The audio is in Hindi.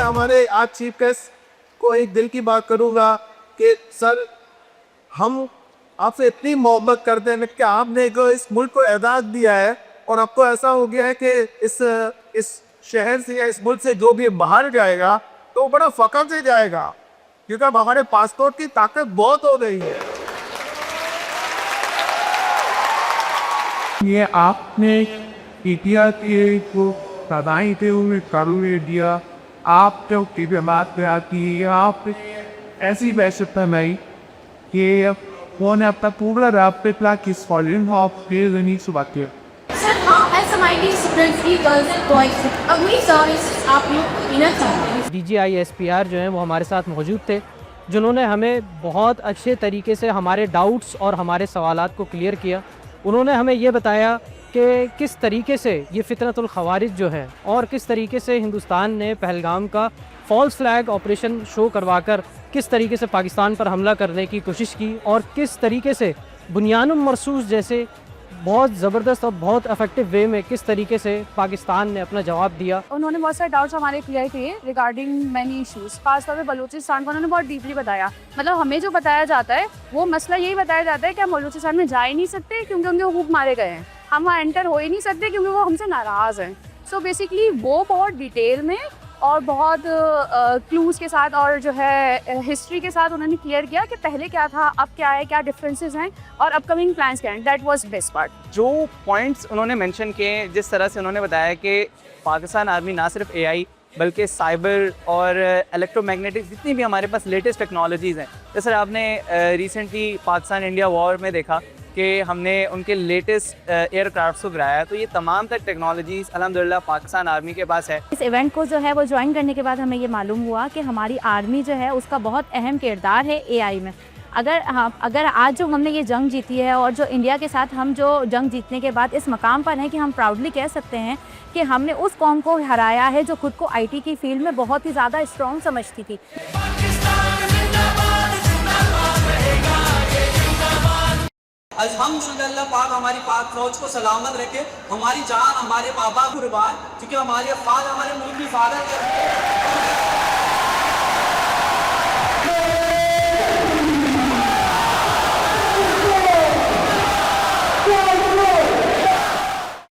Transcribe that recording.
हमारे आज चीफ गेस्ट को एक दिल की बात करूँगा कि सर, हम आपसे इतनी मोहब्बत करते हैं कि आपने इस मुल्क को एजाज़ दिया है और अब तो ऐसा हो गया है कि इस शहर से या इस मुल्क से जो भी बाहर जाएगा तो वो बड़ा फ़ख्र से जाएगा, क्योंकि अब हमारे पासपोर्ट की ताकत बहुत हो गई है। ये आपने इंडिया के को सदाई थे उन्हें कर दिया, आप जो की बात पे आती है, आप ऐसी वैश्यता नहीं कि कौन है अपना पूरा रैप पे प्ला किस फॉलोइंग ऑफ फिर नहीं सुबाते Sir, how as a mighty student, free girls and boys, अगली सर्विस आप लोग इन्हें चाहिए। DGI SPR जो हैं वो हमारे साथ मौजूद थे, जिन्होंने हमें बहुत अच्छे तरीके से हमारे डाउट्स और हमारे सवालात को क्लियर किया। उन्होंने हमें ये बताया कि किस तरीके से ये फितरतुल खवारिज जो है और किस तरीके से हिंदुस्तान ने पहलगाम का फॉल्स फ्लैग ऑपरेशन शो करवाकर किस तरीके से पाकिस्तान पर हमला करने की कोशिश की और किस तरीके से बुनियानुल मरसूस जैसे बहुत ज़बरदस्त और बहुत इफेक्टिव वे में किस तरीके से पाकिस्तान ने अपना जवाब दिया। उन्होंने बहुत सारे डाउट्स हमारे क्लियर किए रिगार्डिंग मैनी इश्यूज़, खासतौर पे बलूचिस्तान को उन्होंने बहुत डीपली बताया। मतलब हमें जो बताया जाता है वो मसला यही बताया जाता है कि हम बलूचिस्तान में जा ही नहीं सकते क्योंकि उनके हुकूक मारे गए हैं, हम वहाँ एंटर हो ही नहीं सकते क्योंकि वो हमसे नाराज़ हैं। सो बेसिकली वो बहुत डिटेल में और बहुत क्लूज़ के साथ और जो है हिस्ट्री के साथ उन्होंने क्लियर किया कि पहले क्या था, अब क्या है, क्या डिफरेंसेस हैं और अपकमिंग प्लान्स क्या हैं। That was best part. जो पॉइंट्स उन्होंने मेंशन किए, जिस तरह से उन्होंने बताया कि पाकिस्तान आर्मी ना सिर्फ AI बल्कि साइबर और इलेक्ट्रोमैग्नेटिक जितनी भी हमारे पास लेटेस्ट टेक्नोलॉजीज़ हैं, जैसे आपने रिसेंटली पाकिस्तान इंडिया वॉर में देखा कि हमने उनके लेटेस्ट एयरक्राफ्ट को गिराया, तो ये तमाम तक टेक्नोलॉजीज़ अल्हम्दुलिल्लाह पाकिस्तान आर्मी के पास है। इस इवेंट को जो है वो ज्वाइन करने के बाद हमें ये मालूम हुआ कि हमारी आर्मी जो है उसका बहुत अहम किरदार है AI में। अगर आज जो हमने ये जंग जीती है और जो इंडिया के साथ हम जो जंग जीतने के बाद इस मकाम पर हैं कि हम प्राउडली कह सकते हैं कि हमने उस कौम को हराया है जो खुद को IT की फील्ड में बहुत ही ज़्यादा स्ट्रॉन्ग समझती थी। अल्हम्दुलिल्लाह पाक हमारी पाक फौज को सलामत रखे, हमारी जान हमारे बाबा कुर्बान, क्योंकि हमारे अफवाज हमारे मुल्क की हिफाजत करते हैं।